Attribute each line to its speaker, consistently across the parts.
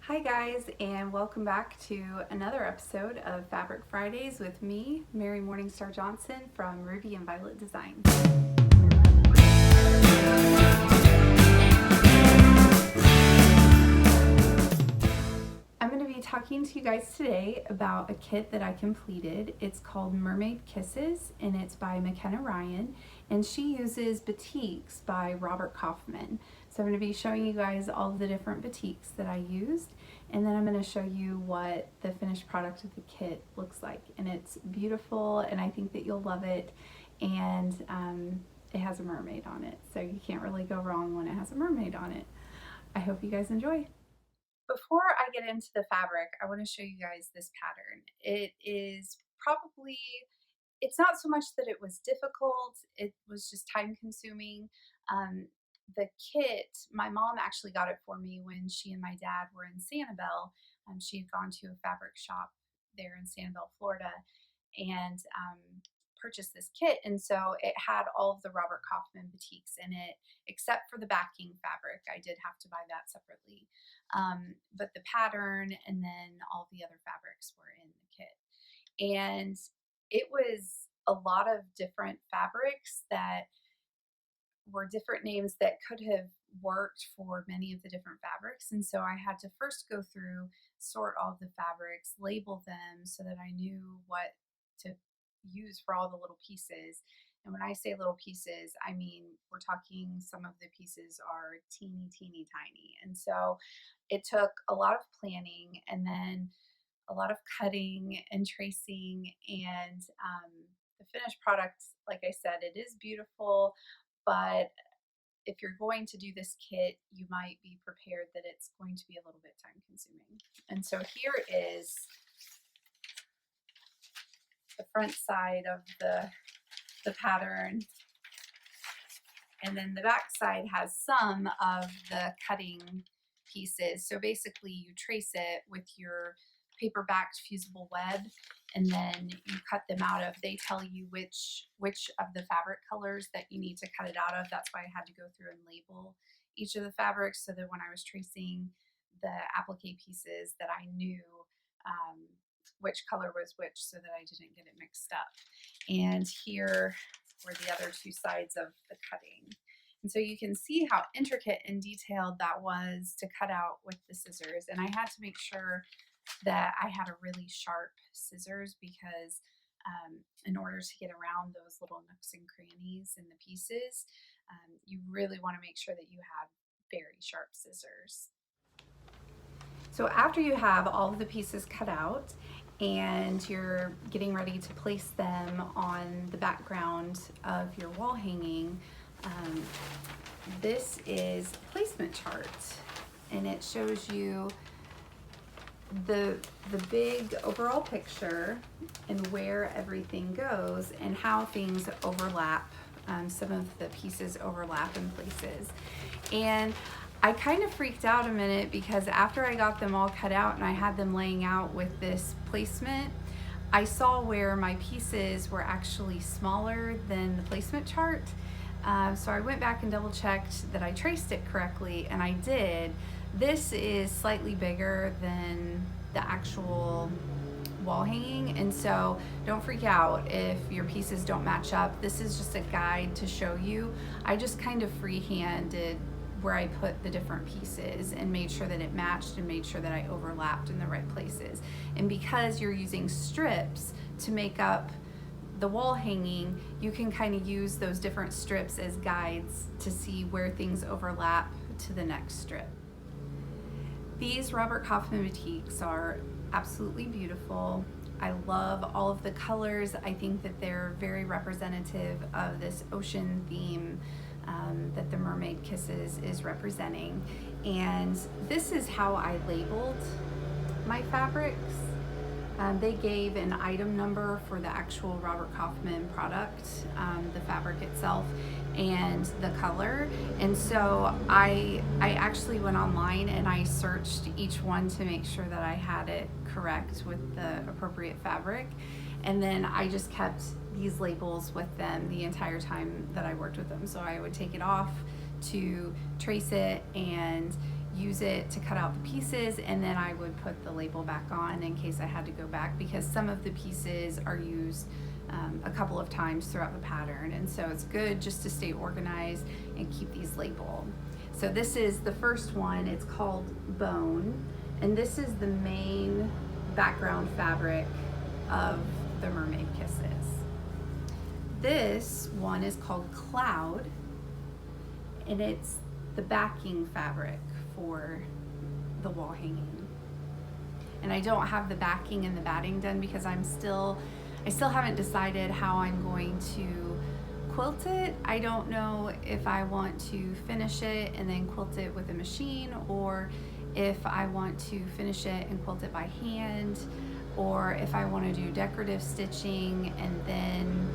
Speaker 1: Hi guys, and welcome back to another episode of Fabric Fridays with me, Mary Morningstar Johnson from Ruby and Violet Design. I'm going to be talking to you guys today about a kit that I completed. It's called Mermaid Kisses, and it's by McKenna, and she uses batiks by Robert Kaufman. So I'm going to be showing you guys all of the different batiks that I used, and then I'm going to show you what the finished product of the kit looks like. And it's beautiful, and I think that you'll love it, and it has a mermaid on it, so you can't really go wrong when it has a mermaid on it. I hope you guys enjoy. Before I get into the fabric, I want to show you guys this pattern. It's not so much that it was difficult, it was just time consuming. The kit, my mom actually got it for me when she and my dad were in Sanibel. She had gone to a fabric shop there in Sanibel, Florida, and purchased this kit. And so it had all of the Robert Kaufman batiks in it, except for the backing fabric. I did have to buy that separately. But the pattern and then all the other fabrics were in the kit. And it was a lot of different fabrics that were different names that could have worked for many of the different fabrics. And so I had to first go through, sort all of the fabrics, label them so that I knew what to use for all the little pieces. And when I say little pieces, I mean, we're talking some of the pieces are teeny, teeny tiny. And so it took a lot of planning and then a lot of cutting and tracing. And the finished product, like I said, it is beautiful, but if you're going to do this kit, you might be prepared that it's going to be a little bit time consuming. And so here is the front side of the pattern, and then the back side has some of the cutting pieces. So basically you trace it with your paper backed fusible web, and then you cut them out of, they tell you which of the fabric colors that you need to cut it out of. That's why I had to go through and label each of the fabrics so that when I was tracing the applique pieces that I knew which color was which so that I didn't get it mixed up. And here were the other two sides of the cutting. And so you can see how intricate and detailed that was to cut out with the scissors. And I had to make sure that I had a really sharp scissors because in order to get around those little nooks and crannies in the pieces, you really want to make sure that you have very sharp scissors. So after you have all of the pieces cut out and you're getting ready to place them on the background of your wall hanging, this is a placement chart, and it shows you the big overall picture and where everything goes and how things overlap. Some of the pieces overlap in places. And I kind of freaked out a minute because after I got them all cut out and I had them laying out with this placement, I saw where my pieces were actually smaller than the placement chart. So I went back and double checked that I traced it correctly, and I did. This is slightly bigger than the actual wall hanging, and so don't freak out if your pieces don't match up. This is just a guide to show you. I just kind of freehanded where I put the different pieces and made sure that it matched and made sure that I overlapped in the right places. And because you're using strips to make up the wall hanging, you can kind of use those different strips as guides to see where things overlap to the next strip. These Robert Kaufman batiks are absolutely beautiful. I love all of the colors. I think that they're very representative of this ocean theme that the Mermaid Kisses is representing. And this is how I labeled my fabrics. They gave an item number for the actual Robert Kaufman product, the fabric itself, and the color. And so I actually went online and I searched each one to make sure that I had it correct with the appropriate fabric. And then I just kept these labels with them the entire time that I worked with them. So I would take it off to trace it, and use it to cut out the pieces, and then I would put the label back on in case I had to go back, because some of the pieces are used a couple of times throughout the pattern, and so it's good just to stay organized and keep these labeled. So this is the first one. It's called Bone, and this is the main background fabric of the Mermaid Kisses. This one is called Cloud, and it's the backing fabric for the wall hanging. And I don't have the backing and the batting done because I still haven't decided how I'm going to quilt it. I don't know if I want to finish it and then quilt it with a machine, or if I want to finish it and quilt it by hand, or if I want to do decorative stitching and then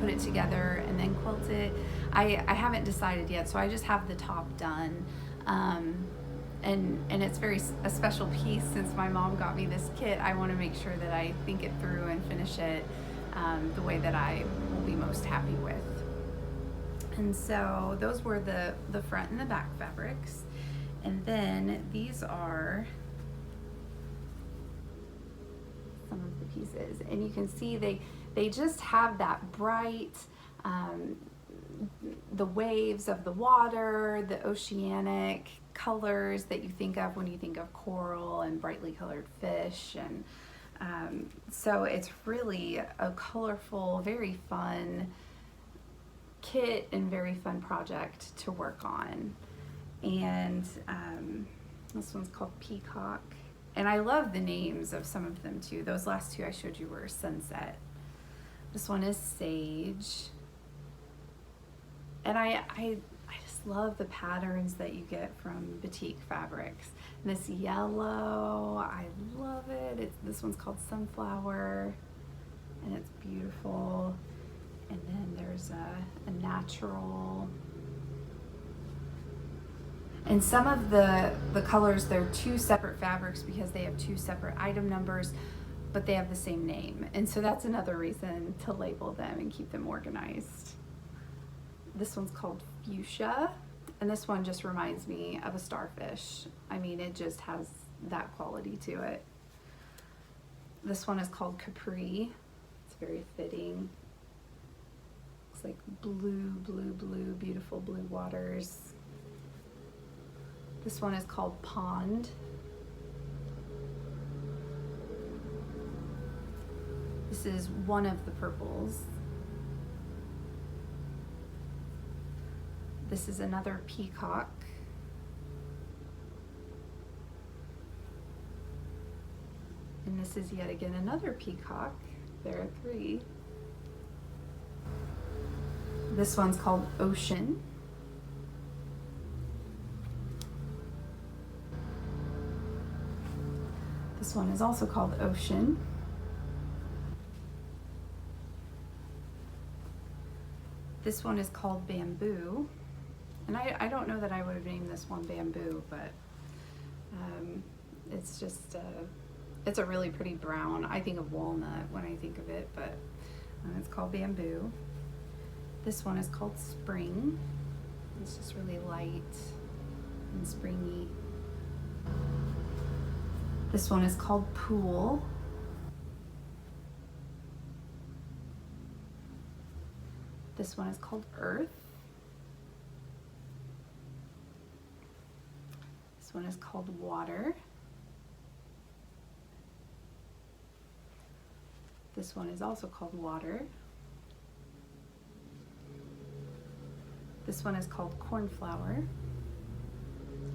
Speaker 1: put it together and then quilt it. I haven't decided yet, so I just have the top done. And it's a special piece. Since my mom got me this kit, I want to make sure that I think it through and finish it the way that I will be most happy with. And so those were the front and the back fabrics. And then these are some of the pieces, and you can see they just have that bright, the waves of the water, the oceanic colors that you think of when you think of coral and brightly colored fish. And so it's really a colorful, very fun kit and very fun project to work on. And this one's called Peacock. And I love the names of some of them too. Those last two I showed you were Sunset. This one is Sage. And I just love the patterns that you get from batik fabrics. And this yellow, I love it. This one's called Sunflower, and it's beautiful. And then there's a natural. And some of the colors, they're two separate fabrics because they have two separate item numbers, but they have the same name. And so that's another reason to label them and keep them organized. This one's called Fuchsia, and this one just reminds me of a starfish. I mean, it just has that quality to it. This one is called Capri. It's very fitting. It's like blue, blue, blue, beautiful blue waters. This one is called Pond. This is one of the purples. This is another Peacock. And this is yet again another Peacock. There are three. This one's called Ocean. This one is also called Ocean. This one is called Bamboo. And I don't know that I would have named this one Bamboo, but it's just, it's a really pretty brown. I think of walnut when I think of it, but it's called Bamboo. This one is called Spring. It's just really light and springy. This one is called Pool. This one is called Earth. This one is called Water. This one is also called Water. This one is called Cornflower.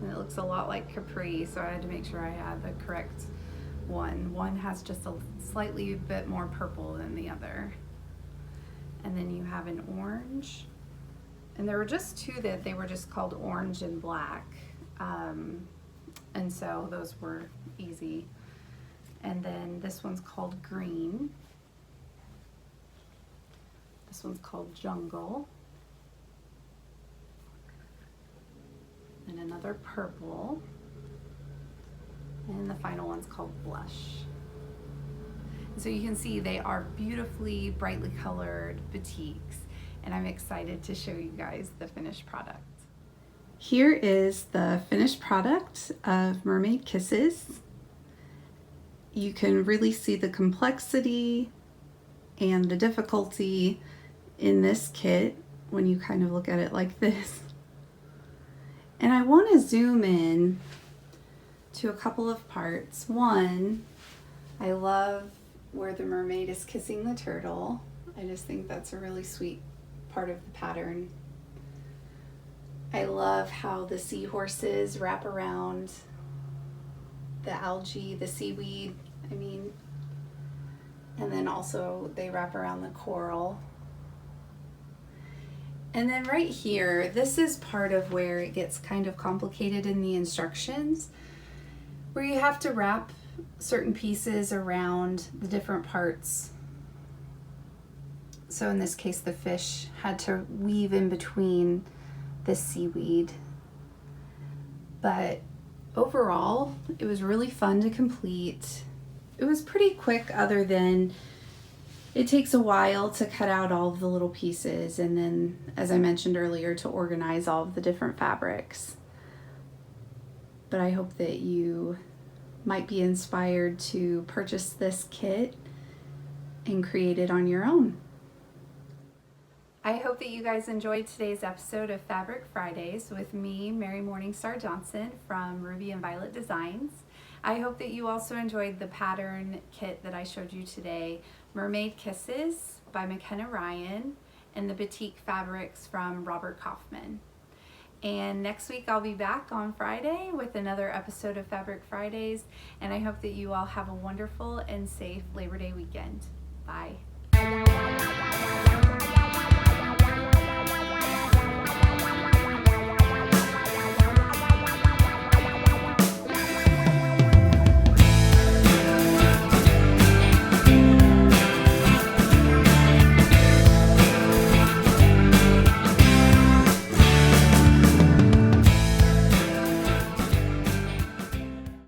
Speaker 1: And it looks a lot like Capri, so I had to make sure I had the correct one. One has just a slightly bit more purple than the other. And then you have an orange. And there were just two that they were just called orange and black. And so those were easy. And then this one's called Green. This one's called Jungle. And another purple. And the final one's called Blush. So you can see they are beautifully, brightly colored batiks, and I'm excited to show you guys the finished product. Here is the finished product of Mermaid Kisses. You can really see the complexity and the difficulty in this kit when you kind of look at it like this. And I want to zoom in to a couple of parts. One, I love where the mermaid is kissing the turtle. I just think that's a really sweet part of the pattern. I love how the seahorses wrap around the algae, the seaweed, and then also they wrap around the coral. And then right here, this is part of where it gets kind of complicated in the instructions, where you have to wrap certain pieces around the different parts. So in this case, the fish had to weave in between the seaweed. But overall, it was really fun to complete. It was pretty quick, other than it takes a while to cut out all of the little pieces, and then, as I mentioned earlier, to organize all of the different fabrics. But I hope that you might be inspired to purchase this kit and create it on your own. I hope that you guys enjoyed today's episode of Fabric Fridays with me, Mary Morningstar Johnson from Ruby and Violet Designs. I hope that you also enjoyed the pattern kit that I showed you today, Mermaid Kisses by McKenna and the batik fabrics from Robert Kaufman. And next week I'll be back on Friday with another episode of Fabric Fridays, and I hope that you all have a wonderful and safe Labor Day weekend. Bye.